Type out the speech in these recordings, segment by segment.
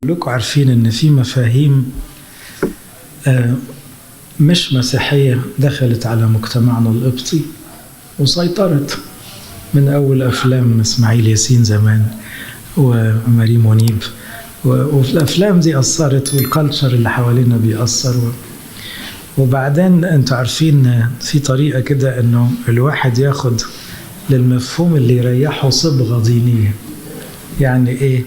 كلكم عارفين ان في مفاهيم مش مسيحية دخلت على مجتمعنا القبطي وسيطرت، من أول أفلام إسماعيل ياسين زمان وماري منيب، وفي الأفلام دي أثرت، والكالتشر اللي حوالينا بيأثر. وبعدين أنتوا عارفين في طريقة كده أنه الواحد ياخد للمفهوم اللي يريحه صبغة دينية. يعني إيه؟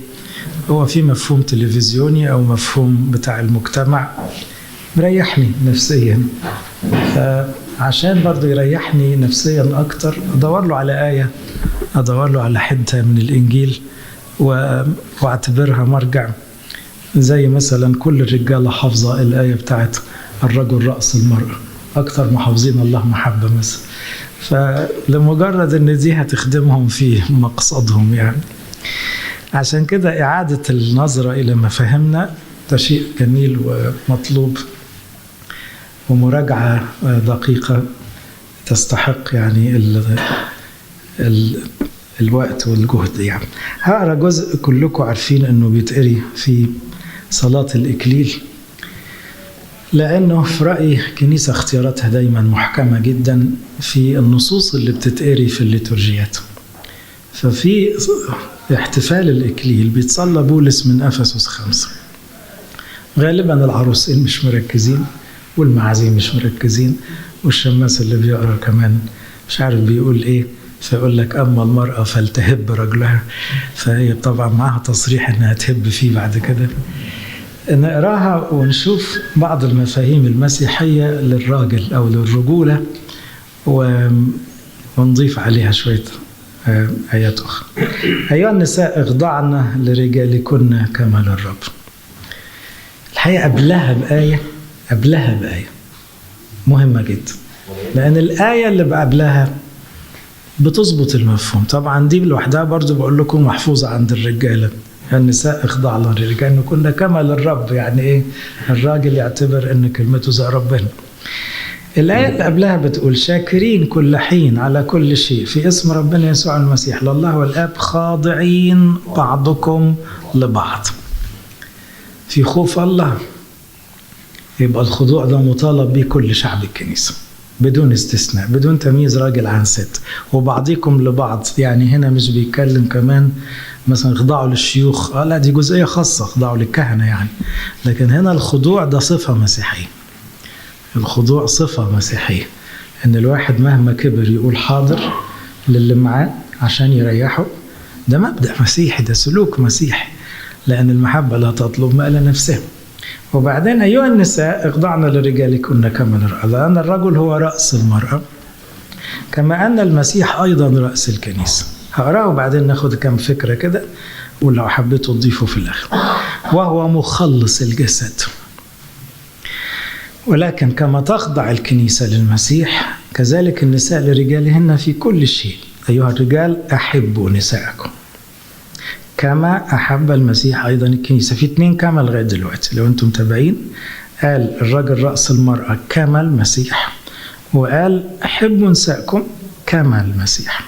هو في مفهوم تلفزيوني أو مفهوم بتاع المجتمع مريحني نفسيا، فعشان برضو يريحني نفسيا أكتر أدور له على آية، أدور له على حتة من الإنجيل واعتبرها مرجع. زي مثلا كل الرجالة حافظة الآية بتاعت الرجل رأس المرأة، أكتر محافظين الله محبة مثلا، فلمجرد أن دي هتخدمهم في مقصدهم يعني. عشان كده إعادة النظرة إلى مفاهيمنا ده شيء جميل ومطلوب، ومراجعة دقيقة تستحق يعني الوقت والجهد يعني. هقرأ جزء كلكم عارفين أنه بيتقري في صلاة الإكليل، لأنه في رأيي كنيسة اختياراتها دايما محكمة جدا في النصوص اللي بتتقري في الليتورجيات. ففي احتفال الإكليل بيتصلى بولس من أفسس 5، غالبا العروسين مش مركزين والمعازيم مش مركزين، والشماس اللي بيقرأ كمان مش عارف بيقول ايه، فيقول لك أما المرأة فلتهب رجلها، فهي طبعا معها تصريح انها تهب فيه بعد كده. نقراها ونشوف بعض المفاهيم المسيحية للراجل أو للرجولة ونضيف عليها شوية آيات أخرى. أيها النساء اخضعن لرجالكن كما للرب. الحقيقة قبلها بآية مهمة جدا، لأن الآية اللي قبلها بتظبط المفهوم. طبعا دي لوحدها برضو بقول لكم محفوظة عند الرجالة، النساء اخضعن لرجالكن كما للرب. يعني ايه؟ الراجل يعتبر ان كلمته زي ربنا. الآية اللي قبلها بتقول شاكرين كل حين على كل شيء في اسم ربنا يسوع المسيح لله والآب، خاضعين بعضكم لبعض في خوف الله. يبقى الخضوع ده مطالب به كل شعب الكنيسة بدون استثناء، بدون تمييز راجل عن ست، وبعضكم لبعض. يعني هنا مش بيتكلم كمان مثلا اخضعوا للشيوخ، لا دي جزئية خاصة، اخضعوا للكهنة يعني. لكن هنا الخضوع ده صفة مسيحية، الخضوع صفة مسيحية، ان الواحد مهما كبر يقول حاضر للي معاه عشان يريحه. ده مبدأ مسيحي، ده سلوك مسيحي، لأن المحبة لا تطلب ما لنفسها. وبعدين أيها النساء اخضعن لرجالكن كما للرب، لأن الرجل هو رأس المرأة كما أن المسيح أيضا رأس الكنيسة. هقرأه وبعدين ناخد كم فكرة كده، ولو حبيتوا تضيفوا في الآخر. وهو مخلص الجسد، ولكن كما تخضع الكنيسة للمسيح كذلك النساء لرجالهن في كل شيء. أيها الرجال أحبوا نساءكم كما أحب المسيح أيضا الكنيسة. في 2 كما لغاية دلوقتي لو أنتم متابعين. قال الرجل رأس المرأة كما المسيح، وقال أحبوا نساءكم كما المسيح،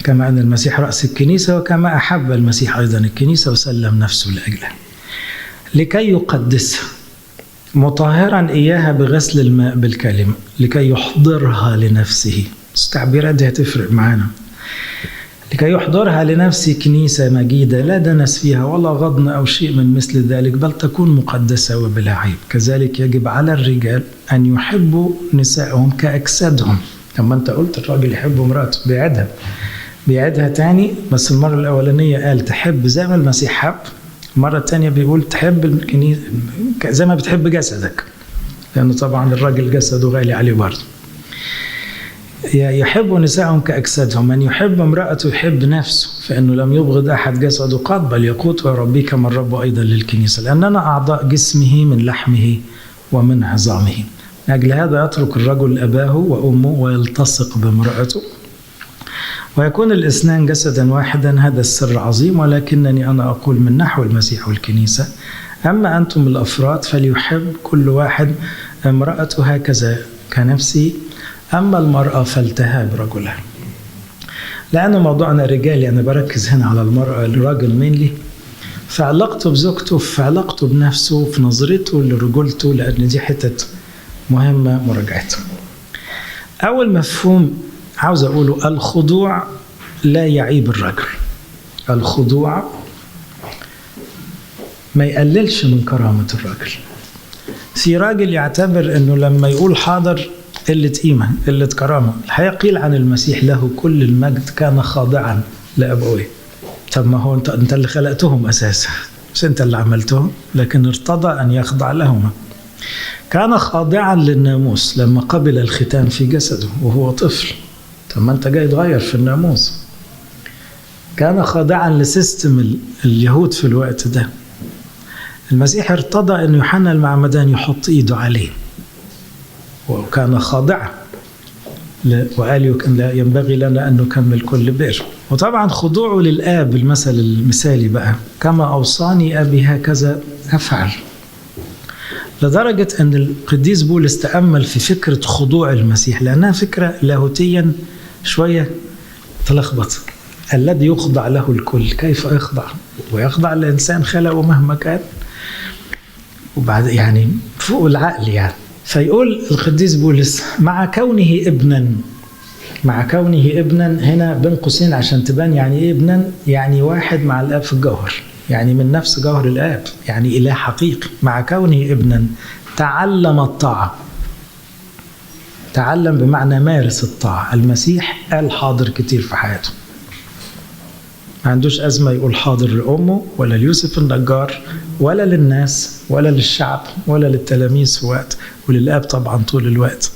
كما أن المسيح رأس الكنيسة وكما أحب المسيح أيضا الكنيسة وسلم نفسه لأجلها لكي يقدسها مطهرا إياها بغسل الماء بالكلمة لكي يحضرها لنفسه. التعبيرات دي هتفرق معانا. لكي يحضرها لنفسه كنيسة مجيدة لا دنس فيها ولا غضن أو شيء من مثل ذلك، بل تكون مقدسة وبلا عيب. كذلك يجب على الرجال أن يحبوا نسائهم كأجسادهم. لما أنت قلت الراجل يحب امرأته بيعيدها تاني، بس المرة الأولانية قال تحب زي ما المسيح حب، المرة التانية بيقول تحب الكنيسة زي ما بتحب جسدك، لأنه طبعا الراجل جسده غالي عليه برضه. يحب نسائهم كأجسادهم، من يحب امرأته يحب نفسه، فإنه لم يبغض أحد جسده قط بل يقوت ويربيه كما الرب أيضا للكنيسة، لأننا أعضاء جسمه من لحمه ومن عظامه. من أجل هذا يترك الرجل أباه وأمه ويلتصق بامرأته ويكون الاثنان جسدا واحدا. هذا السر عظيم، ولكنني أنا أقول من نحو المسيح والكنيسة. أما أنتم الأفراد فليحب كل واحد امرأته هكذا كنفسه، أما المرأة فلتهاب رجلها. لأن موضوعنا رجالي، أنا بركز هنا على المرأة، الراجل مينلي، في علاقته بزوجته، في علاقته بنفسه، في نظرته لرجولته، لأن دي حتة مهمة مراجعته. أول مفهوم عاوز أقوله: الخضوع لا يعيب الرجل. الخضوع ما يقللش من كرامة الرجل. في راجل يعتبر أنه لما يقول حاضر قلة قيمة، قلة كرامة. الحقيقة قيل عن المسيح: له كل المجد كان خاضعا لأبويه. طب ما هو أنت اللي خلقتهم أساسا، مش أنت اللي عملتهم، لكن ارتضى أن يخضع لهما. كان خاضعا للناموس لما قبل الختان في جسده وهو طفل. طب ما أنت جاي تغير في الناموس. كان خاضعا لسيستم اليهود في الوقت ده. المسيح ارتضى أن يوحنا المعمدان يحط إيده عليه، وكان خاضعا، وقال لا ينبغي لنا أن نكمل كل بر. وطبعا خضوعه للآب، المثل المثالي بقى: كما أوصاني أبي هكذا أفعل. لدرجة أن القديس بولس تأمل في فكرة خضوع المسيح، لأنها فكرة لاهوتيا شوية تلخبط. الذي يخضع له الكل كيف يخضع؟ ويخضع الإنسان خلقه مهما كان، وبعد يعني فوق العقل يعني. فيقول القديس بولس: مع كونه ابنا. مع كونه ابنا هنا بين قوسين عشان تبان يعني ايه ابنا، يعني واحد مع الاب في الجوهر، يعني من نفس جوهر الاب، يعني اله حقيقي. مع كونه ابنا تعلم الطاعة. تعلم بمعنى مارس الطاعة. المسيح قال حاضر كتير في حياته، ما عندوش أزمة يقول حاضر لأمه ولا ليوسف النجار ولا للناس ولا للشعب ولا للتلاميذ في وقت، وللآب طبعا طول الوقت.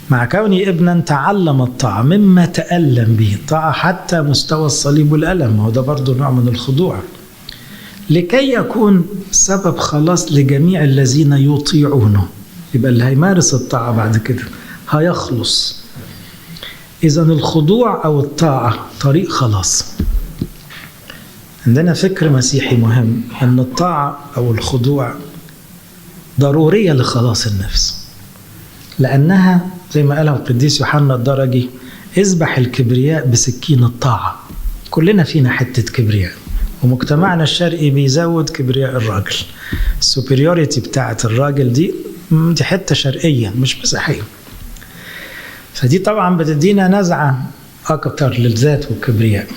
مع كوني ابنا تعلم الطاعة مما تألم به، طاعة حتى مستوى الصليب والألم، وده برضو نوع من الخضوع، لكي يكون سبب خلاص لجميع الذين يطيعونه. يبقى اللي هيمارس الطاعة بعد كده هيخلص. إذن الخضوع أو الطاعة طريق خلاص. عندنا فكر مسيحي مهم أن الطاعة أو الخضوع ضرورية لخلاص النفس، لأنها زي ما قالها القديس يوحنا الدرجي: اذبح الكبرياء بسكين الطاعة. كلنا فينا حتة كبرياء، ومجتمعنا الشرقي بيزود كبرياء الراجل. السوبريوريتي بتاعت الراجل دي حتة شرقية مش مسيحية، فدي طبعا بتدينا نزعة أكتر للذات والكبرياء.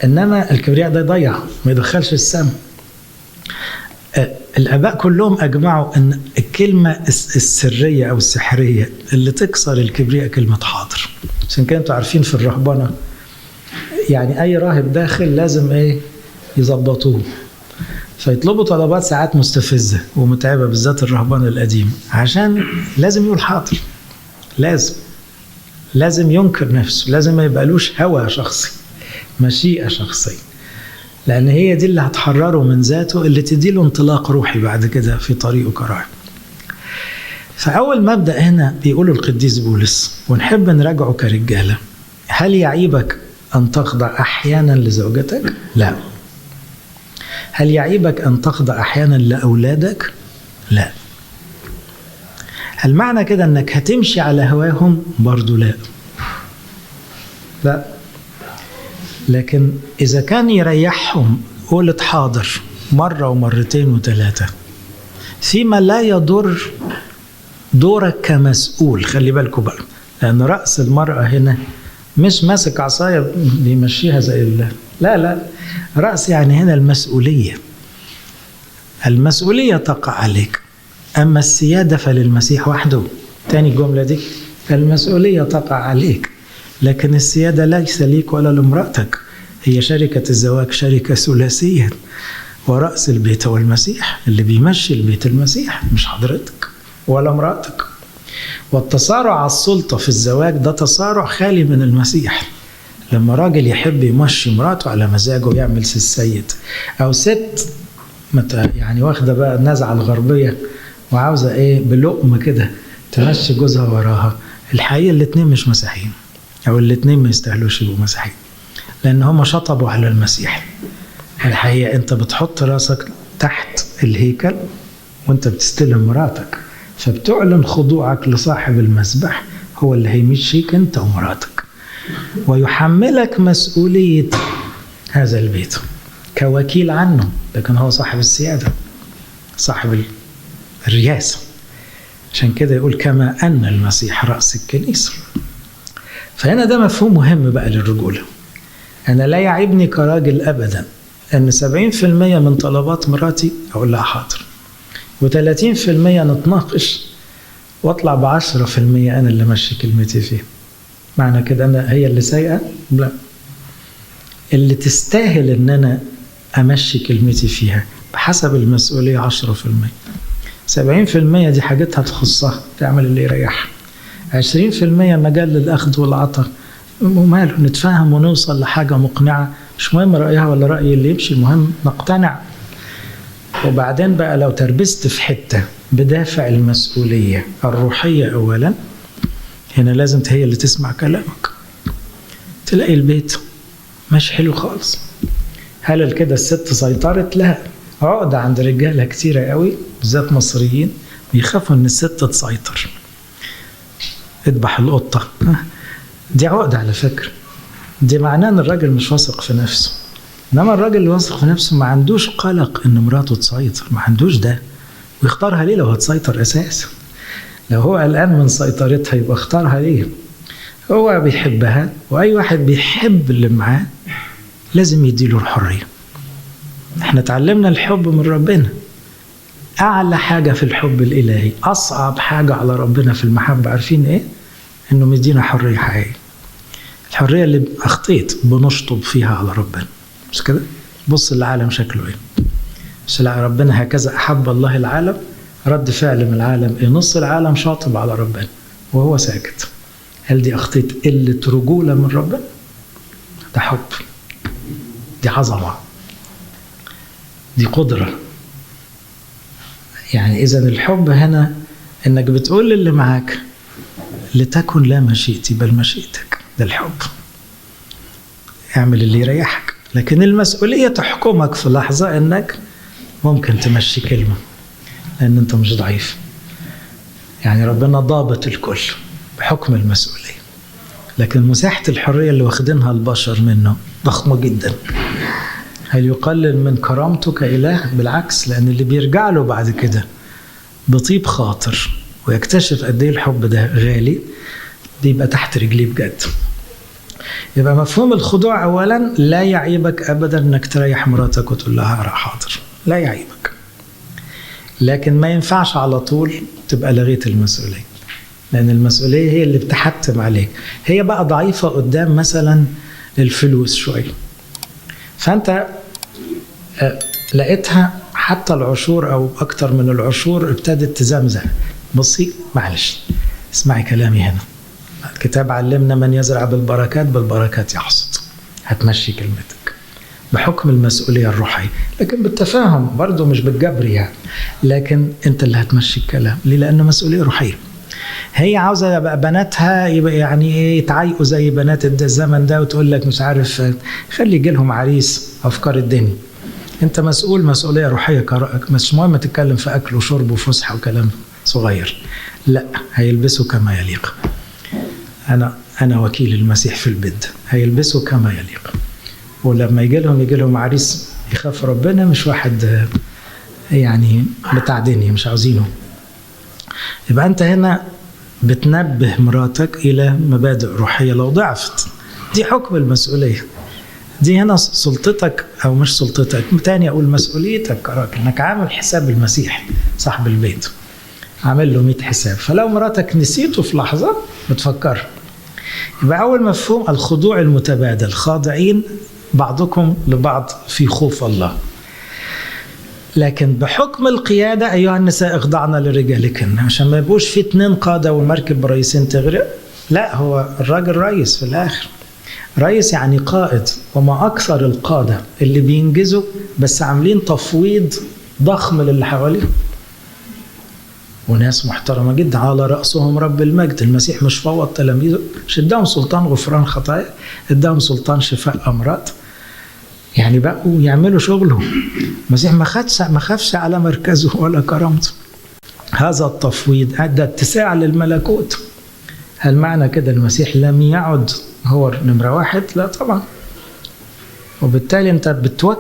إنما الكبرياء ده يضيع، ما يدخلش السم. الآباء كلهم أجمعوا أن الكلمة السرية أو السحرية اللي تكسر الكبرياء كلمة حاضر. عشان كده انتوا عارفين في الرهبنة يعني أي راهب داخل لازم يظبطوه، فيطلبوا طلبات ساعات مستفزة ومتعبة، بالذات الرهبنة القديم، عشان لازم يقول حاضر، لازم ينكر نفسه، لازم ما يبقالوش هوى شخصي، مشيئة شخصية، لأن هي دي اللي هتحرره من ذاته، اللي تديله انطلاق روحي بعد كده في طريقه كراهي. فأول مبدأ هنا بيقوله القديس بولس، ونحب نراجعه كرجالة: هل يعيبك أن تخضع أحيانا لزوجتك؟ لا. هل يعيبك أن تخضع أحيانا لأولادك؟ لا. هل معنى كده أنك هتمشي على هواهم؟ برضو لا. لا. لكن إذا كان يريحهم قولت حاضر مرة ومرتين وثلاثة فيما لا يضر دورك كمسؤول. خلي بالكم بقى، لأن رأس المرأة هنا مش ماسك عصاية بيمشيها زي لا، رأس يعني هنا المسؤولية تقع عليك. أما السيادة فللمسيح وحده. تاني جملة دي: المسؤولية تقع عليك، لكن السيادة ليس ليك ولا لامرأتك. هي شركة الزواج شركة ثلاثية، ورأس البيت هو المسيح، اللي بيمشي البيت المسيح، مش حضرتك ولا امرأتك. والتصارع على السلطة في الزواج ده تصارع خالي من المسيح. لما راجل يحب يمشي مراته على مزاجه ويعمل السيد، أو ست يعني واخدة بقى النزعة الغربية وعاوزة بلقمة كده تمشي جوزها وراها، الحقيقة الاتنين مش مسيحيين، أو الاتنين ما يستاهلوش يبقوا مسيحيين، لأن هم شطبوا على المسيح. الحقيقة أنت بتحط راسك تحت الهيكل وأنت بتستلم مراتك، فبتعلن خضوعك لصاحب المسبح، هو اللي هيمشيك أنت ومراتك ويحملك مسؤولية هذا البيت. كوكيل عنه، لكن هو صاحب السيادة، صاحب الرياسة. عشان كده يقول كما أن المسيح رأس الكنيسة. فهنا ده مفهوم مهم بقى للرجولة. أنا لا يعيبني كراجل أبدا أن 70% من طلبات مراتي أقول لها حاضر، و30% نتناقش واطلع ب10% أنا اللي ماشي كلمتي فيه. معنى كده أنا هي اللي سايقة؟ لا، اللي تستاهل أن أنا أمشي كلمتي فيها بحسب المسؤولية 10%. 70% دي حاجتها تخصها، تعمل اللي يريحها. 20% مجال للأخذ والعطاء، وماله نتفاهم ونوصل لحاجة مقنعة، مش مهم رأيها ولا رأيي اللي يمشي، المهم نقتنع. وبعدين بقى لو تربست في حتة بدافع المسؤولية الروحية أولا، هنا لازم هي اللي تسمع كلامك، تلاقي البيت مش حلو خالص. هل كده الست سيطرت؟ لا، عقدة عند رجالة كتيرة قوي بالذات مصريين بيخافوا ان الست تسيطر، اذبح القطة، دي عقدة على فكرة. دي معناه ان الراجل مش واثق في نفسه. انما الراجل اللي واثق في نفسه ما عندوش قلق ان مراته تسيطر، ما عندوش ده، ويختارها ليه لو هتسيطر اساسا؟ لو هو قلقان من سيطرتها يبقى اختارها ليه؟ هو بيحبها، واي واحد بيحب اللي معاه لازم يديله الحرية. احنا تعلمنا الحب من ربنا، اعلى حاجة في الحب الالهي، اصعب حاجة على ربنا في المحبة عارفين ايه؟ انه مدينا حرية حقيقية. الحرية اللي اخطيت بنشطب فيها على ربنا، مش كده؟ بص العالم شكله ايه؟ مش ربنا هكذا احب الله العالم، رد فعل من العالم ايه؟ نص العالم شاطب على ربنا وهو ساكت. هل دي اخطيت قلة رجولة من ربنا؟ ده حب، دي عظمة، دي قدرة. يعني إذا الحب هنا إنك بتقول للي معاك لتكن لا مشيئتي بل مشيئتك، ده الحب. اعمل اللي يريحك، لكن المسؤولية تحكمك في لحظة إنك ممكن تمشي كلمة لأن أنت مش ضعيف. يعني ربنا ضابط الكل بحكم المسؤولية، لكن مساحة الحرية اللي واخدينها البشر منه ضخمة جدا. هل يقلل من كرامته كإله؟ بالعكس، لأن اللي بيرجع له بعد كده بطيب خاطر ويكتشف قد ايه الحب ده غالي، بيبقى تحت رجليه بجد. يبقى مفهوم الخضوع أولا، لا يعيبك أبدا أنك تريح مراتك وتقول لها حاضر، لا يعيبك، لكن ما ينفعش على طول تبقى لغيت المسؤولية، لأن المسؤولية هي اللي بتحتم عليك. هي بقى ضعيفة قدام مثلا الفلوس شوية، فأنت لقيتها حتى العشور أو أكتر من العشور ابتدت تزمزم. بصي معلش، اسمعي كلامي هنا، الكتاب علمنا من يزرع بالبركات بالبركات يحصد. هتمشي كلمتك بحكم المسؤولية الروحية، لكن بالتفاهم برضو، مش بالجبر يعني، لكن انت اللي هتمشي الكلام. ليه؟ لأنه مسؤولية روحية. هي عاوزة بقى بناتها يبقى يعني ايه، يتعايقوا زي بنات الزمن ده، وتقول لك مش عارف خلي يجي لهم عريس، أفكار الدنيا. انت مسؤول مسؤولية روحية كرأيك، مش مهم تتكلم في أكل وشرب وفسحة وكلام صغير، لا، هيلبسوا كما يليق. أنا وكيل المسيح في البيت، هيلبسوا كما يليق. ولما يجي لهم عريس يخاف ربنا، مش واحد يعني بتاع دنيا مش عاوزينه. يبقى أنت هنا بتنبه مراتك إلى مبادئ روحية لو ضعفت. دي حكم المسؤولية، دي هنا سلطتك أو مش سلطتك، تاني أقول مسؤوليتك كراجل، إنك عامل حساب المسيح صاحب البيت، عامل له 100 حساب. فلو مراتك نسيته في لحظة بتفكر. يبقى أول مفهوم الخضوع المتبادل، خاضعين بعضكم لبعض في خوف الله. لكن بحكم القيادة أيها النساء اخضعنا لرجالكن، عشان ما يبقوش في 2 قادة والمركب رئيسين تغرق. لا، هو الراجل رئيس في الآخر، رئيس يعني قائد. وما أكثر القادة اللي بينجزوا بس عاملين تفويض ضخم للي حواليهم، وناس محترمة جدا على رأسهم رب المجد. المسيح مش فوض تلاميذه، مش اداهم سلطان غفران خطايا، اداهم سلطان شفاء أمراض، يعني بقوا يعملوا شغله. المسيح ما خافش على مركزه ولا كرامته. هذا التفويض أدى اتساع للملكوت. هل معنى كده المسيح لم يعد هو نمرة 1؟ لا طبعا، وبالتالي انت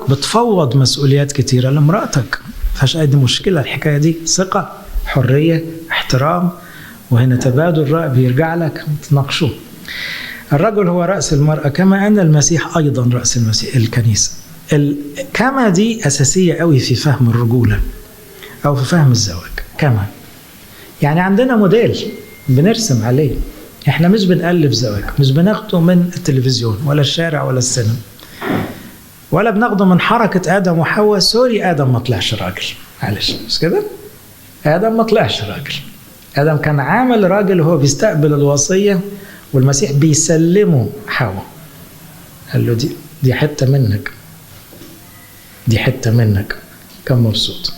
بتفوض مسؤوليات كتيرة لمرأتك. فيهاش اي مشكلة الحكاية دي، ثقة، حرية، احترام، وهنا تبادل رأي بيرجع لك تناقشوه. الرجل هو رأس المرأة كما أن المسيح أيضا رأس الكنيسة. كما دي أساسية قوي في فهم الرجولة أو في فهم الزواج. كما يعني عندنا موديل بنرسم عليه، احنا مش بنألف زواج، مش بناخده من التلفزيون ولا الشارع ولا السينما، ولا بناخده من حركة آدم وحواء. سوري، آدم ما طلعش راجل، معلش مش كده؟ آدم ما طلعش راجل. آدم كان عامل راجل وهو بيستقبل الوصية، والمسيح بيسلمه حواء، قال له دي حتة منك، دي حتة منك. كان مبسوط،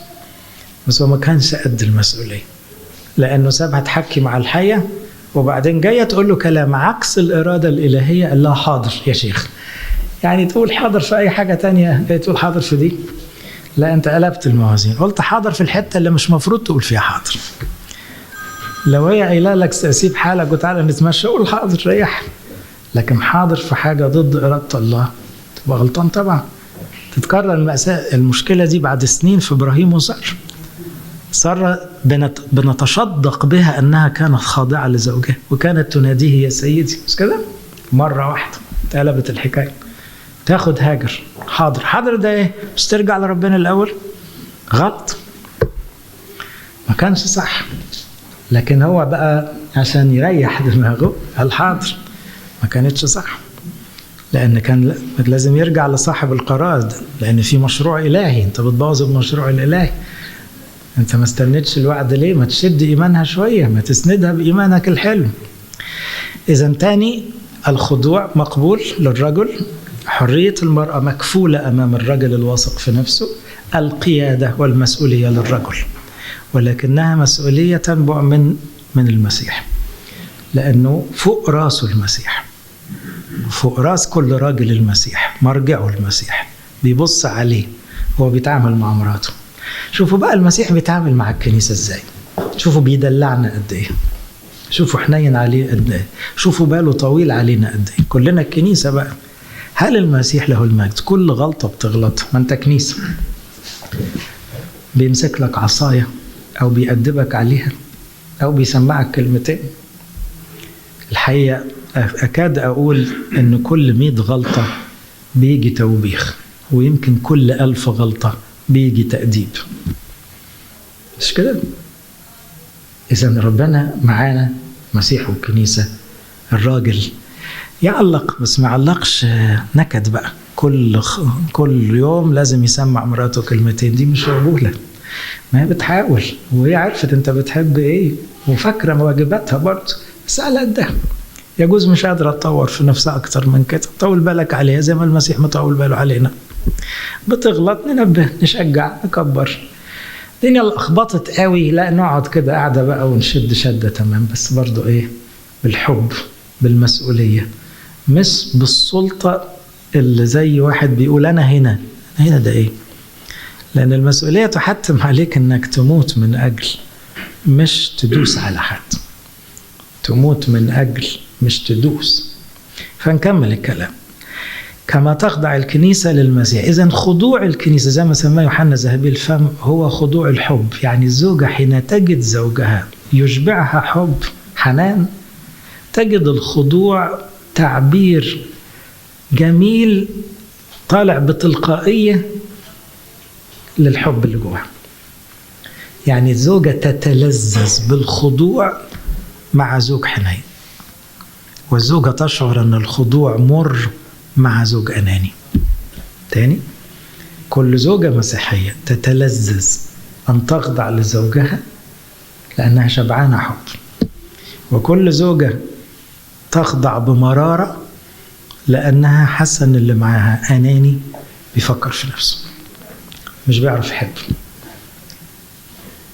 بس هو ما كانش قد المسؤولية، لأنه سابها تحكي مع الحية، وبعدين جاية تقول له كلام عكس الإرادة الإلهية. قال لها حاضر يا شيخ. يعني تقول حاضر في أي حاجة تانية، جاي تقول حاضر في دي؟ لا، أنت قلبت الموازين، قلت حاضر في الحتة اللي مش مفروض تقول فيها حاضر. لو هي قايله لك سيب حالك وتعالى نتمشى، قول حاضر ريح. لكن حاضر في حاجة ضد إرادة الله تبقى غلطان طبعا. تتكرر المشكلة دي بعد سنين في إبراهيم وسارة. سارة بنتشدق بها أنها كانت خاضعة لزوجها وكانت تناديه يا سيدي، مش كده؟ مرة واحدة اتقلبت الحكاية. تاخد هاجر، حاضر. حاضر ده ايه؟ مش ترجع لربنا الأول؟ غلط، ما كانش صح. لكن هو بقى عشان يريح دماغه قال حاضر، ما كانتش صح، لأن كان لازم يرجع لصاحب القرار ده، لأن في مشروع إلهي. أنت بتبوظ المشروع الإلهي. أنت ما استنيتش الوعد ليه؟ ما تشد إيمانها شوية، ما تسندها بإيمانك الحلو. إذا تاني، الخضوع مقبول للرجل، حرية المرأة مكفولة أمام الرجل الواثق في نفسه، القيادة والمسؤولية للرجل، ولكنها مسؤولية تنبع من المسيح، لأنه فوق راسه المسيح، فوق راس كل راجل المسيح، مرجعه المسيح، بيبص عليه هو بيتعامل مع مراته. شوفوا بقى المسيح بيتعامل مع الكنيسة ازاي، شوفوا بيدلعنا قد ايه، شوفوا حنين عليه قد ايه، شوفوا باله طويل علينا قد ايه. كلنا الكنيسة بقى. هل المسيح له المجد كل غلطة بتغلطها، ما انت كنيسة، بيمسك لك عصاية أو بيأدبك عليها أو بيسمعك كلمتين؟ الحقيقة أكاد أقول إن كل 100 غلطة بيجي توبيخ، ويمكن كل 1000 غلطة بيجي تأديب، مش كده؟ إذن ربنا معانا، مسيح والكنيسة. الراجل يعلق، بس ما يعلقش نكد بقى، كل يوم لازم يسمع مراته كلمتين. دي مش رجولة. ما هي بتحاول، وهي عرفت انت بتحب ايه، وفاكره واجباتها برضه، بس على قدها. يجوز مش قادره تطور في نفسها اكتر من كده. طول بالك عليها زي ما المسيح مطول باله علينا. بتغلط ننبه، نشجع، نكبر. الدنيا اللي اخبطت قوي، لا نقعد كده قاعده بقى ونشد شده تمام، بس برضه ايه، بالحب، بالمسؤوليه، مش بالسلطه اللي زي واحد بيقول انا هنا ده ايه. لأن المسؤولية تحتم عليك أنك تموت من أجل، مش تدوس على حد. تموت من أجل مش تدوس. فنكمل الكلام. كما تخضع الكنيسة للمسيح. إذن خضوع الكنيسة زي ما سماه يوحنا ذهبي الفم هو خضوع الحب. يعني الزوجة حين تجد زوجها يشبعها حب، حنان، تجد الخضوع تعبير جميل طالع بتلقائية للحب اللي جواها. يعني الزوجة تتلذذ بالخضوع مع زوج حنين، والزوجة تشعر أن الخضوع مر مع زوج أناني. تاني، كل زوجة مسيحية تتلذذ أن تخضع لزوجها لأنها شبعانة حب، وكل زوجة تخضع بمرارة لأنها حاسة أن اللي معاها أناني، بيفكر في نفسه، مش بيعرف يحب.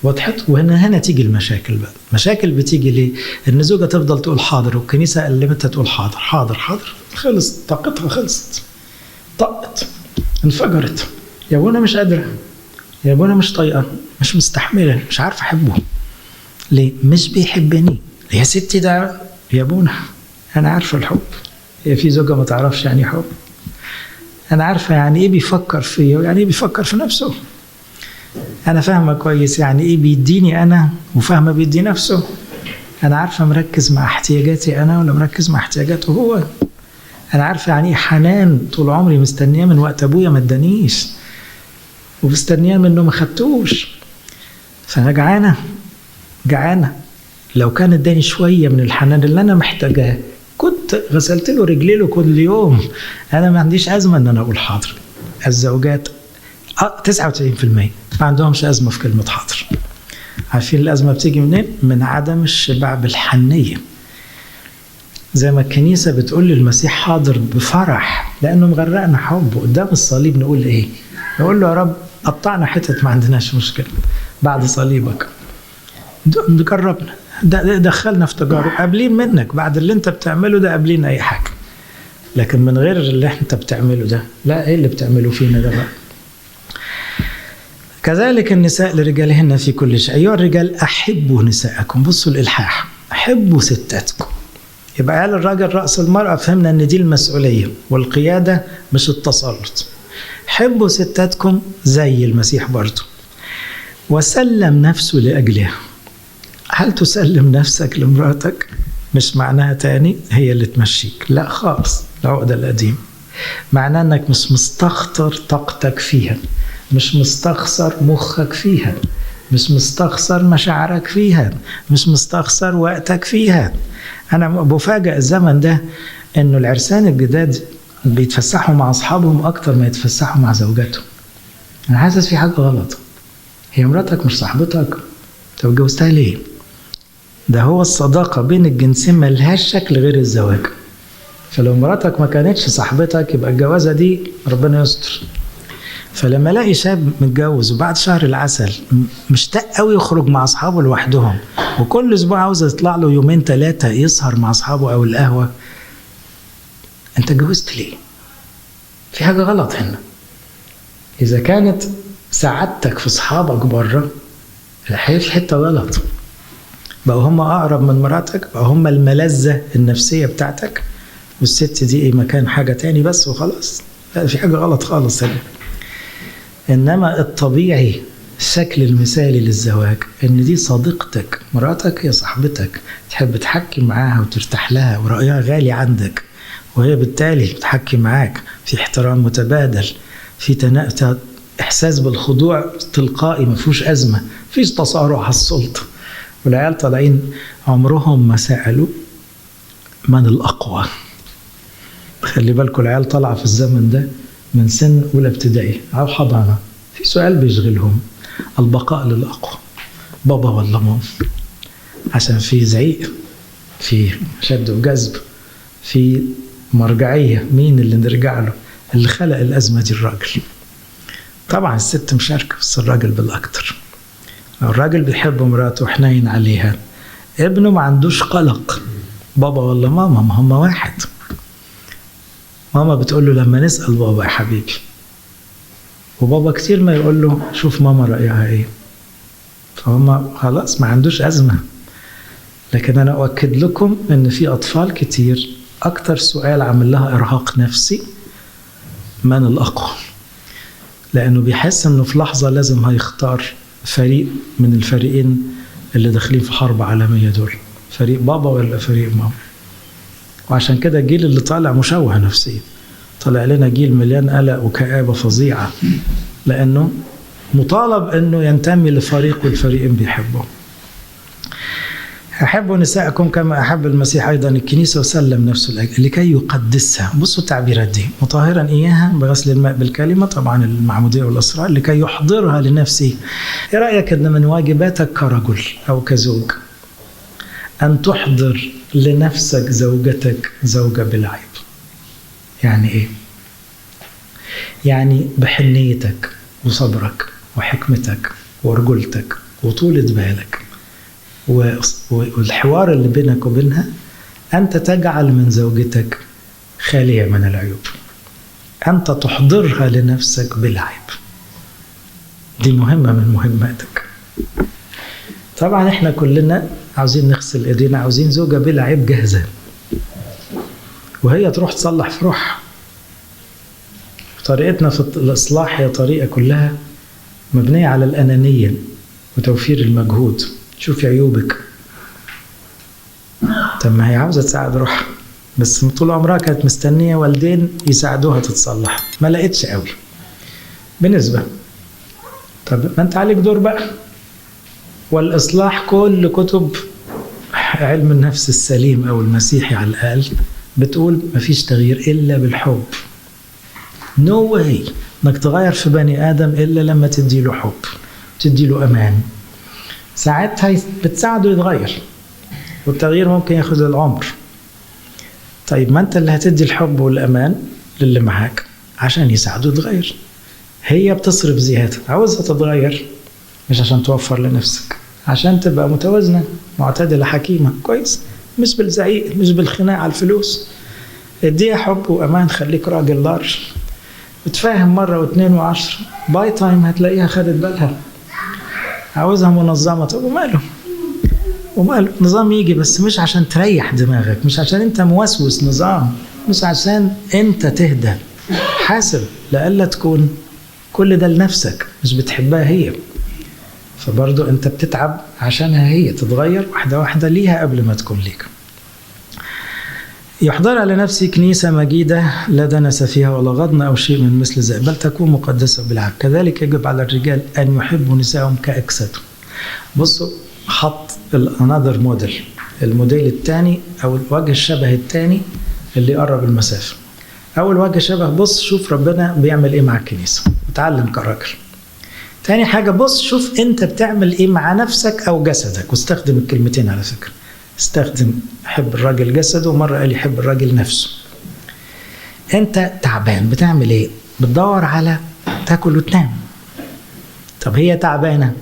وضحت؟ وهنا تيجي المشاكل بقى. مشاكل بتيجي ليه؟ ان زوجة تفضل تقول حاضر، والكنيسة علمتها تقول حاضر حاضر حاضر، خلص طاقتها، خلصت، طقت، انفجرت. يا ابونا مش قادرة، يا ابونا مش طايقة، مش مستحملة، مش عارفة احبه. ليه؟ مش بيحبني. يا ستي ده يا ابونا انا عارفة الحب. هي في زوجة ما تعرفش يعني حب؟ أنا عارفة يعني إيه بيفكر فيا ويعني إيه بيفكر في نفسه. أنا فاهمة كويس يعني إيه بيديني أنا وفاهمة بيدي نفسه. أنا عارفة مركز مع احتياجاتي أنا ولا مركز مع احتياجاته هو. أنا عارفة يعني إيه حنان طول عمري مستنياه من وقت أبويا ما ادانيش، ومستنياه منه ما خدتوش. فأنا جعانة. لو كان اداني شوية من الحنان اللي أنا محتاجاه كنت غسلت له رجليله كل يوم. أنا ما عنديش أزمة إن أنا أقول حاضر. الزوجات 99% ما عندهمش أزمة في كلمة حاضر. عارفين الأزمة بتيجي منين؟ من عدم الشبع بالحنية. زي ما الكنيسة بتقول للمسيح حاضر بفرح لأنه مغرقنا حبه. قدام الصليب نقول إيه؟ نقول له يا رب قطعنا حتت ما عندناش مشكلة بعد صليبك، جربنا، دخلنا في تجارب، قابلين منك بعد اللي انت بتعمله ده، قابلين أي حاجة. لكن من غير اللي انت بتعمله ده، لا، ايه اللي بتعمله فينا ده بقى؟ كذلك النساء لرجالهن في كل شيء. أيها الرجال أحبوا نساءكم. بصوا الإلحاح، أحبوا ستاتكم. يبقى قال الراجل رأس المرأة، فهمنا أن دي المسؤولية والقيادة مش التسلط. حبوا ستاتكم زي المسيح برضو، وسلم نفسه لأجلها. هل تسلم نفسك لمراتك؟ مش معناها تاني هي اللي تمشيك، لا خالص، العقدة القديم. معناه أنك مش مستخسر طاقتك فيها، مش مستخسر مخك فيها، مش مستخسر مشاعرك فيها، مش مستخسر وقتك فيها. أنا بفاجأ الزمن ده إنه العرسان الجداد بيتفسحوا مع أصحابهم أكتر ما يتفسحوا مع زوجاتهم. أنا حاسس في حاجة غلط. هي مراتك مش صاحبتك، طب اتجوزتها ليه؟ ده هو الصداقة بين الجنسين ملهاش شكل غير الزواج. فلو مراتك ما كانتش صاحبتك يبقى الجوازة دي ربنا يستر. فلما الاقي شاب متجوز وبعد شهر العسل مشتاق قوي يخرج مع اصحابه لوحدهم، وكل اسبوع عاوز يطلع له يومين 3 يسهر مع اصحابه او القهوه، انت اتجوزت ليه؟ في حاجه غلط هنا. اذا كانت سعادتك في اصحابك بره، الحقيقه في حته غلط. بقوا هم اقرب من مراتك، بقوا هم الملذه النفسيه بتاعتك، والست دي مكان حاجه تاني بس وخلاص. لا، في حاجه غلط خالص هنا. إنما الطبيعي الشكل المثالي للزواج إن دي صديقتك، مراتك هي صاحبتك، تحب تحكي معاها وترتاح لها ورأيها غالي عندك، وهي بالتالي بتحكي معاك في احترام متبادل، في إحساس بالخضوع تلقائي، مفيهوش أزمة، مفيش تصارع على السلطة. والعيال طالعين عمرهم ما سألوا من الأقوى. خلي بالكم العيال طالعة في الزمن ده من سن أولى ابتدائي أو حضانة، في سؤال بيشغلهم: البقاء للأقوى، بابا ولا ماما؟ عشان في زعيق، في شد وجذب، في مرجعية. مين اللي نرجع له؟ اللي خلق الأزمة دي الراجل. طبعا الست مشاركة بس الراجل بالأكتر. لو الراجل بيحب مراته وحنين عليها، ابنه ما عندوش قلق، بابا ولا ماما، ما هم واحد. ماما بتقول له لما نسأل بابا يا حبيبي، وبابا كتير ما يقول له شوف ماما رأيها ايه، فهم خلاص ما عندوش أزمة. لكن أنا أؤكد لكم إن في أطفال كتير أكتر سؤال عامل لها إرهاق نفسي من الأقوى، لأنه بيحس إنه في لحظة لازم هيختار فريق من الفريقين اللي داخلين في حرب عالمية دول، فريق بابا ولا فريق ماما. وعشان كده الجيل اللي طالع مشوه نفسيا، طالع لنا جيل مليان قلق وكآبة فظيعة، لأنه مطالب أنه ينتمي لفريق والفريقين بيحبه. أحبوا نساءكم كما أحب المسيح أيضا الكنيسة وسلم نفسه لكي يقدسها. بصوا التعبيرات دي: مطهرا إياها بغسل الماء بالكلمة، طبعا المعمودية والأسرار، لكي يحضرها لنفسه. إيه رأيك أن من واجباتك كرجل أو كزوج أن تحضر لنفسك زوجتك زوجة بلا عيب؟ يعني إيه؟ يعني بحنيتك وصبرك وحكمتك ورجولتك وطولة بالك والحوار اللي بينك وبينها، أنت تجعل من زوجتك خالية من العيوب، أنت تحضرها لنفسك بلا عيب. دي مهمة من مهماتك. طبعا احنا كلنا عاوزين نغسل ايدينا، عاوزين زوجة بلا عيب جاهزة، وهي تروح تصلح في روحها. طريقتنا في الإصلاح هي طريقة كلها مبنية على الأنانية وتوفير المجهود. شوفي عيوبك، طب ما هي عاوزة تساعد روحها، بس طول عمرها كانت مستنية والدين يساعدوها تتصلح، ما لقيتش قوي بنسبة. طب ما انت عليك دور بقى. والإصلاح كل كتب علم النفس السليم أو المسيحي على الأقل بتقول مفيش تغيير إلا بالحب. no way انك تغير في بني آدم إلا لما تديله حب، تديله أمان، ساعتها بتساعده يتغير، والتغيير ممكن ياخد العمر. طيب ما انت اللي هتدي الحب والأمان للي معاك عشان يساعده يتغير. هي بتصرف زيادة، عاوزها تتغير مش عشان توفر لنفسك، عشان تبقى متوازنة معتدلة حكيمة كويس، مش بالزعيق، مش بالخناق على الفلوس. اديها حب وأمان، خليك راجل لارج، بتفاهم مرة واثنين وعشرة، باي تايم هتلاقيها خدت بالها. عاوزها منظمة، طب وماله نظام يجي، بس مش عشان تريح دماغك، مش عشان انت موسوس نظام، مش عشان انت تهدى. حاسب لألا تكون كل ده لنفسك، مش بتحبها هي، فبرضو انت بتتعب عشانها هي تتغير واحدة واحدة ليها قبل ما تكون ليك. يحضر على نفسي كنيسة مجيدة لا دنس فيها ولا غضن أو شيء من مثل ذلك، بل تكون مقدسة بالعكس. كذلك يجب على الرجال أن يحبوا نسائهم كأجسادهم. بصوا، حط another موديل، الموديل الثاني أو الوجه الشبه الثاني اللي يقرب المسافة. أول وجه شبه، بص شوف ربنا بيعمل إيه مع الكنيسة وتعلم كراجل. تاني حاجة، بص شوف أنت بتعمل إيه مع نفسك أو جسدك، واستخدم الكلمتين على فكرة، استخدم حب الراجل جسده، ومرة قال يحب الراجل نفسه. أنت تعبان بتعمل إيه؟ بتدور على تاكل وتنام. طب هي تعبانة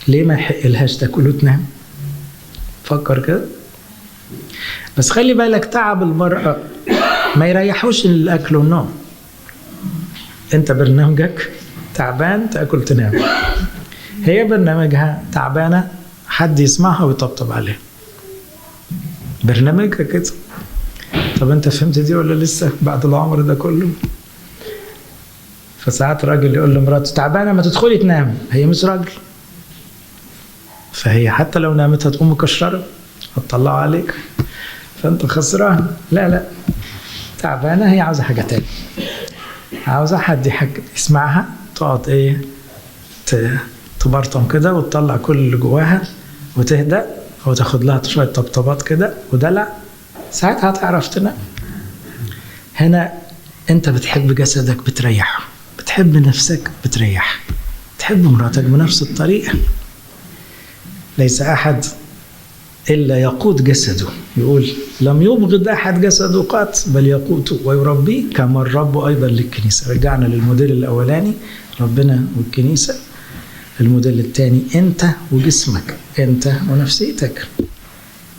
ليه ما يحقلهاش تاكل وتنام؟ فكر كده. بس خلي بالك، تعب المرأة ما يريحوش الأكل والنوم. أنت برنامجك تعبان تاكل تنام، هي برنامجها تعبانة حد يسمعها ويطبطب عليها. برنامجها كده. طب أنت فهمت دي ولا لسه بعد العمر ده كله؟ فساعات راجل يقول لمراته تعبانة ما تدخلي تنام، هي مش راجل، فهي حتى لو نامت هتقوم مكشرة هتطلعوا عليك، فأنت خسران. لا، تعبانة هي عاوزة حاجة تاني، عاوزة حد يسمعها، تقعد ايه تبرطم كده وتطلع كل اللي جواها وتهدأ، وتاخد لها شوية طبطبات كده ودلع، ساعتها هتعرف تنام. هنا انت بتحب جسدك بتريحه، بتحب نفسك بتريح، تحب مراتك بنفس الطريقة. ليس أحد إلا يقود جسده، يقول لم يبغض أحد جسده قط بل يقوته ويربيه كما الرب أيضا للكنيسة. رجعنا للموديل الأولاني ربنا والكنيسة، الموديل الثاني أنت وجسمك، أنت ونفسيتك.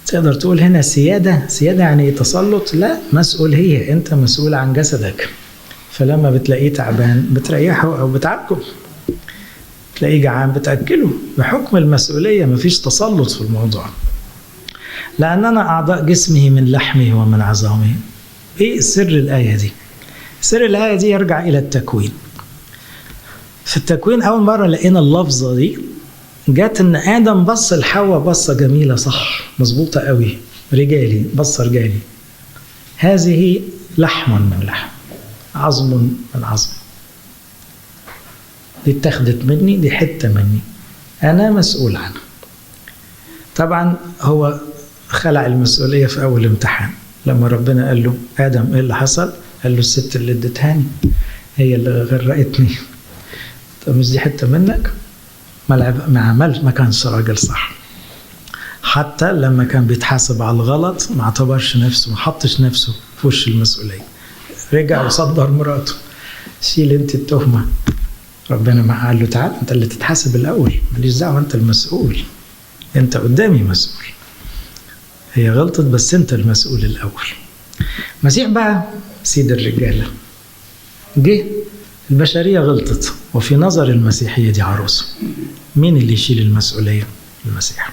تقدر تقول هنا سيادة يعني تسلط؟ لا، مسؤولية، أنت مسؤول عن جسدك. فلما بتلاقيه تعبان بتريحه أو بتعالجه، تلاقيه جعان بتأكله، بحكم المسؤولية، مفيش تسلط في الموضوع. لأننا أعضاء جسمه من لحمه ومن عظامه. إيه سر الآية دي؟ سر الآية دي يرجع إلى التكوين. في التكوين أول مرة لقينا اللفظة دي جات إن آدم بص لحواء بصة جميلة، صح مظبوطة قوي، رجالي، بصة رجالي، هذه لحم من لحم، عظم من عظم، دي اتخذت مني، دي حتة مني، أنا مسؤول عنها. طبعا هو خلع المسؤولية في أول امتحان، لما ربنا قال له آدم إيه اللي حصل؟ قال له الست اللي ادتهاني هي اللي غرقتني. طب مش دي حتة منك؟ ما كانش راجل صح. حتى لما كان بيتحاسب على الغلط ما اعتبرش نفسه، ما حطش نفسه في وش المسؤولية، رجع وصدر مراته، شيل انت التهمة. ربنا ما قال له تعال انت اللي تتحاسب الأول، ماليش دعوة، انت المسؤول، انت قدامي مسؤول. هي غلطت بس انت المسؤول الأول. مسيح بقى سيد الرجالة، جه البشرية غلطت، وفي نظر المسيحية دي عروسة. مين اللي يشيل المسؤولية؟ المسيح،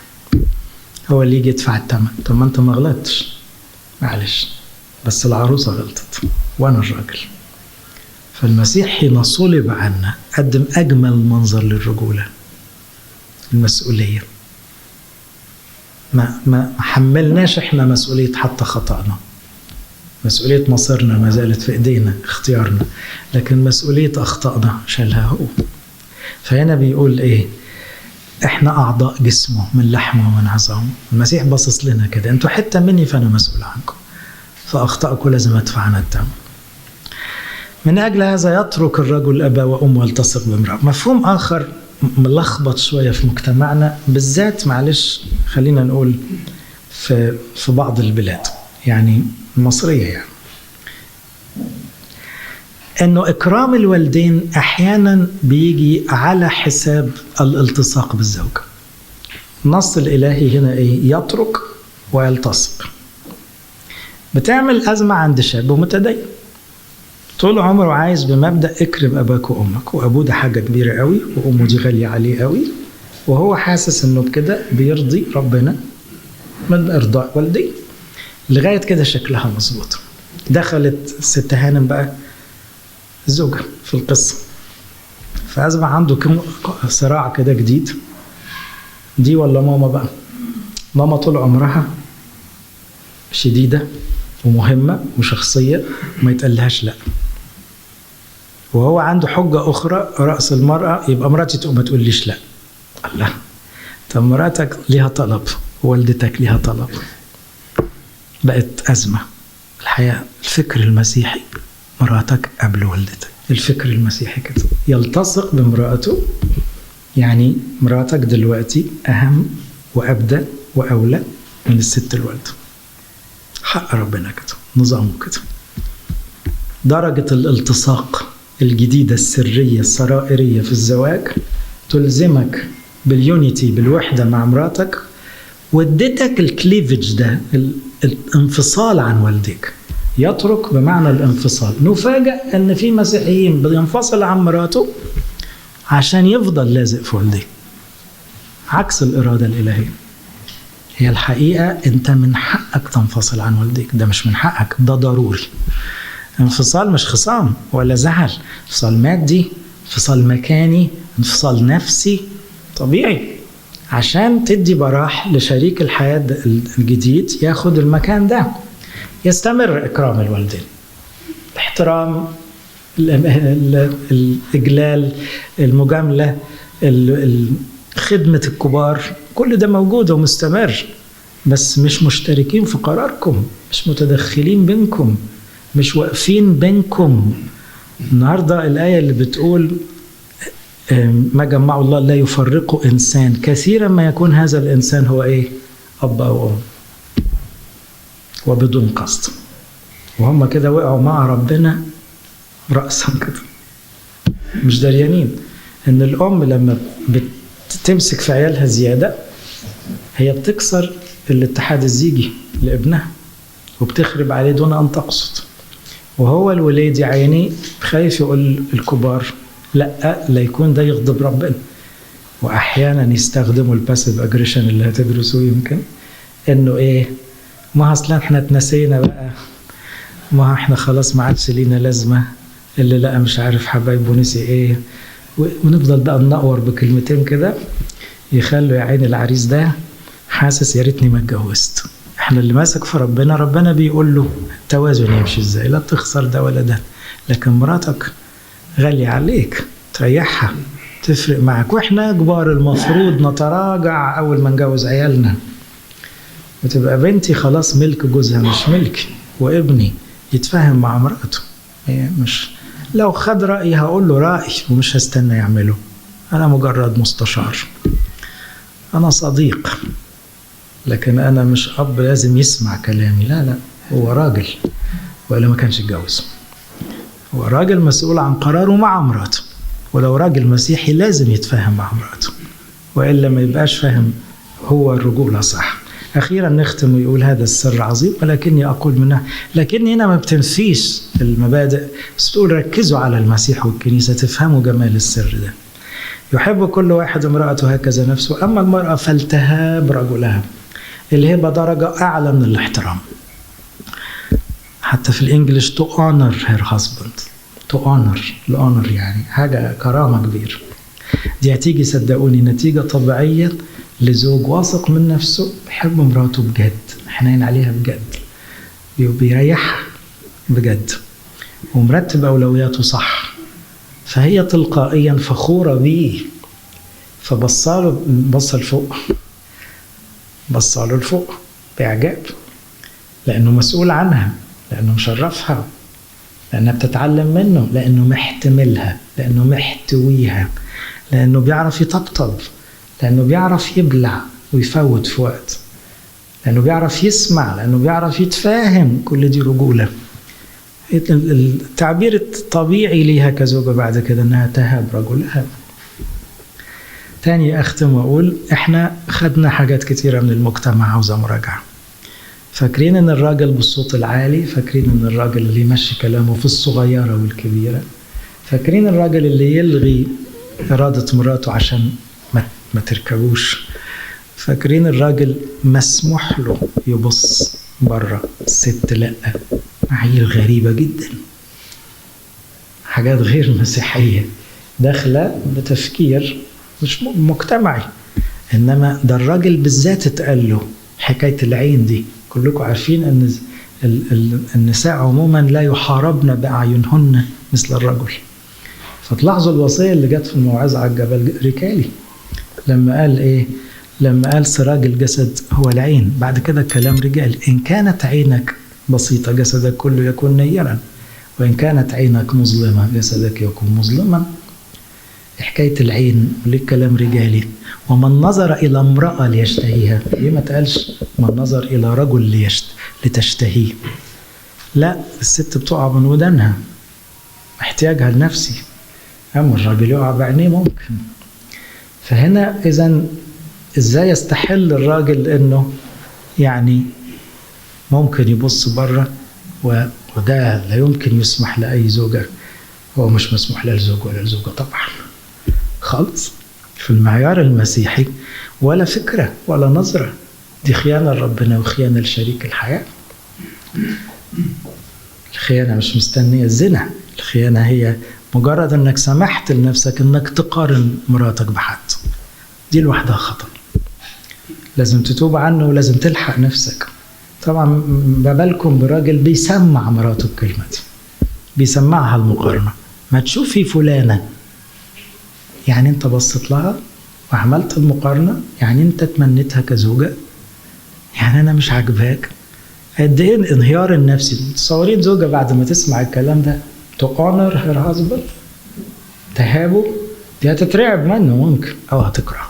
هو اللي يجي يدفع الثمن. طب ما انت ما غلطتش، معلش، بس العروسة غلطت وانا الراجل، فالمسيح حين صلب عنا قدم أجمل منظر للرجولة، المسؤولية. ما حملناش احنا مسؤولية حتى خطأنا، مسؤولية مصيرنا ما زالت في ايدينا، اختيارنا، لكن مسؤولية أخطأنا شالها هو. فهنا بيقول ايه؟ احنا أعضاء جسمه، من لحمه ومن عظامه. المسيح باصص لنا كده، انتوا حتة مني فأنا مسؤول عنكم، فأخطأكم لازم أدفع عنها الدم. من أجل هذا يترك الرجل أبا وأمه ويلتصق بامرأة. مفهوم آخر ملخبط شوية في مجتمعنا بالذات، معلش خلينا نقول في بعض البلاد يعني المصرية، يعني إنه إكرام الوالدين أحيانا بيجي على حساب الالتصاق بالزوجة. النص الإلهي هنا إيه؟ يترك ويلتصق. بتعمل أزمة عند شاب ومتدين طول عمره عايز بمبدأ اكرم أباك وأمك، وأبوه ده حاجة كبيرة قوي، وأمه دي غالية عليه قوي، وهو حاسس إنه بكده بيرضي ربنا من إرضاء والديه. لغاية كده شكلها مظبوط. دخلت ست هانم بقى زوجة في القصة، فأصبح عنده صراع كده جديد، دي ولا ماما بقى؟ ماما طول عمرها شديدة ومهمة وشخصية وما يتقلهاش لا، وهو عنده حجة أخرى رأس المرأة، يبقى مراتي تقوم ما تقوليش لا. الله، طب مراتك ليها طلب ووالدتك ليها طلب، بقت أزمة. الحقيقة الفكر المسيحي مراتك قبل والدتك، الفكر المسيحي كده يلتصق بامرأته، يعني مراتك دلوقتي أهم وأبدأ وأولى من الست الوالدة. حق ربنا كده، نظامه كده. درجة الالتصاق الجديدة السرية السرائرية في الزواج تلزمك باليونيتي، بالوحدة مع مراتك، ودتك الكليفج ده، الانفصال عن والدك. يترك بمعنى الانفصال. نفاجأ أن في مسيحيين بينفصل عن مراته عشان يفضل لازق في والديه، عكس الإرادة الإلهية. هي الحقيقة أنت من حقك تنفصل عن والديك، ده مش من حقك، ده ضروري. انفصال مش خصام ولا زعل، انفصال مادي، انفصال مكاني، انفصال نفسي طبيعي، عشان تدي براح لشريك الحياة الجديد ياخد المكان ده. يستمر إكرام الوالدين، الاحترام، الإجلال، المجاملة، خدمة الكبار، كل ده موجود ومستمر، بس مش مشتركين في قراركم، مش متدخلين بينكم، مش واقفين بينكم. النهاردة الآية اللي بتقول ما جمع الله لا يفرق إنسان، كثيرا ما يكون هذا الإنسان هو إيه؟ أب أو أم، وبدون قصد، وهم كده وقعوا مع ربنا رأسا كده، مش دريانين إن الأم لما بتمسك في عيالها زيادة هي بتكسر الاتحاد الزيجي لابنها وبتخرب عليه دون أن تقصد. وهو الوليد يا عيني خايف يقول الكبار لا يكون ده يغضب ربنا. وأحيانا يستخدموا الباسيف أجريشن اللي هتدرسوه يمكن، إنه إيه؟ ما أصلا إحنا اتنسينا بقى، ما إحنا خلاص ما عادش لينا لازمة، اللي لا مش عارف حبايبه نسي إيه، ونفضل بقى ننقور بكلمتين كده يخلوا يا عين العريس ده حاسس يا ريتني ما اتجوزت. احنا اللي ماسك في ربنا بيقول له التوازن يمشي ازاي، لا تخسر ده ولا ده، لكن مراتك غالية عليك، تريحها، تفرق معك. واحنا كبار المفروض نتراجع اول ما نجوز عيالنا، وتبقى بنتي خلاص ملك جوزها مش ملكي، وابني يتفاهم مع مراته، مش لو خد رأيي هقول له رأي ومش هستنى يعمله، أنا مجرد مستشار، أنا صديق، لكن أنا مش أب لازم يسمع كلامي. لا هو راجل، وإلا ما كانش يتجوز. هو راجل مسؤول عن قراره مع مراته، ولو راجل مسيحي لازم يتفاهم مع مراته، وإلا ما يبقاش فاهم هو الرجولة صح. أخيرا نختم ويقول هذا السر عظيم ولكني أقول منه، لكن هنا ما بتنفيش المبادئ، بس تقول ركزوا على المسيح والكنيسة تفهموا جمال السر ده. يحب كل واحد امرأته هكذا نفسه، أما المرأة فلتهاب رجلها. الهبة درجة أعلى من الاحترام، حتى في الإنجليش to honor her husband، الأونر يعني حاجة كرامة كبيرة. دي هتيجي صدقوني نتيجة طبيعية لزوج واثق من نفسه بيحب مراته بجد، حنين عليها بجد، بيريحها بجد، ومرتب أولوياته صح، فهي تلقائيا فخورة بيه، فبصاله لفوق، بصاله لفوق بإعجاب، لأنه مسؤول عنها، لأنه مشرفها، لأنها بتتعلم منه، لأنه محتملها، لأنه محتويها، لأنه بيعرف يطبطب، لأنه بيعرف يبلع ويفوت في وقت، لأنه بيعرف يسمع، لأنه بيعرف يتفاهم. كل دي رجولة. التعبير الطبيعي ليها كزوجة بعد كده أنها تهاب رجلها. تاني أختم وأقول إحنا خدنا حاجات كتيرة من المجتمع عاوزة مراجعة. فاكرين أن الراجل بالصوت العالي، فاكرين أن الراجل اللي يمشي كلامه في الصغيرة والكبيرة، فاكرين الراجل اللي يلغي إرادة مراته عشان ما تركبوش، فاكرين الراجل مسموح له يبص بره، الست لأ. معايير غريبة جدا، حاجات غير مسيحية داخلة بتفكير مش مجتمعي. إنما ده الراجل بالذات اتقال له حكاية العين دي. كلكم عارفين أن النساء عموما لا يحاربن بأعينهن مثل الرجل. فتلاحظوا الوصية اللي جت في الموعظة على الجبل ركالي لما قال إيه؟ لما قال سراج الجسد هو العين. بعد كده كلام رجال: إن كانت عينك بسيطة جسدك كله يكون نيرا، وإن كانت عينك مظلمة جسدك يكون مظلما. حكاية العين ليه كلام رجالي. ومن نظر إلى امرأة ليشتهيها، ليه ما تقالش من نظر إلى رجل لتشتهيه؟ لا، الست بتقع من ودانها، احتياجها لنفسي، أما الراجل يقع بعينيه ممكن. فهنا إذن إزاي يستحل الراجل إنه يعني ممكن يبص بره، وده لا يمكن يسمح لأي زوجة. هو مش مسموح لا للزوج ولا للزوجة طبعا خالص في المعيار المسيحي، ولا فكرة ولا نظرة. دي خيانة لربنا وخيانة لشريك الحياة. الخيانة مش مستنية الزنا، الخيانة هي مجرد انك سمحت لنفسك انك تقارن مراتك بحد. دي لوحدها خطأ، لازم تتوب عنه ولازم تلحق نفسك. طبعا ما بالكم براجل بيسمع مراته الكلمة دي، بيسمعها المقارنة. ما تشوفي فلانة، يعني انت بصت لها وعملت المقارنة، يعني انت تمنيتها كزوجة، يعني انا مش عاجباك. قد ايه الانهيار النفسي. تصورين زوجة بعد ما تسمع الكلام ده تقانر هير هازبند، تهابه، دي هتترعب منه ممكن او هتكره.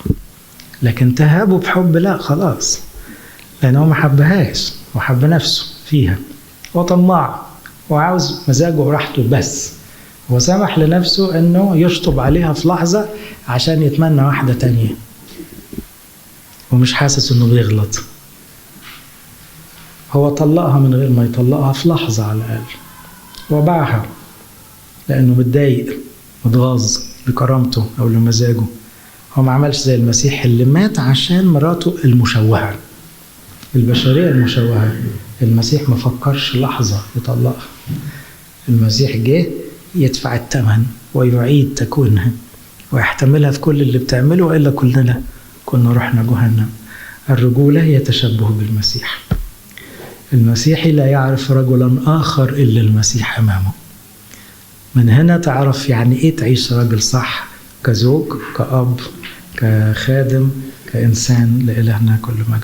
لكن تهابه بحب لا، خلاص، لانه ما حبهاش وحب نفسه فيها، هو طماع وعاوز مزاجه وراحته، بس هو سمح لنفسه انه يشطب عليها في لحظة عشان يتمنى واحدة تانية، ومش حاسس انه بيغلط. هو طلقها من غير ما يطلقها في لحظة على الأقل، وباعها لأنه متضايق متغاظ بكرامته أو لمزاجه. هو ما عملش زي المسيح اللي مات عشان مراته المشوهة، البشرية المشوهة. المسيح ما فكرش لحظة يطلقها، المسيح جه يدفع الثمن ويعيد تكوينها ويحتملها في كل اللي بتعمله، وإلا كلنا كنا رحنا جهنم. الرجولة هي تشبه بالمسيح. المسيحي لا يعرف رجلا آخر إلا المسيح أمامه. من هنا تعرف يعني إيه تعيش راجل صح، كزوج، كأب، كخادم، كإنسان. لإلهنا كل مجد.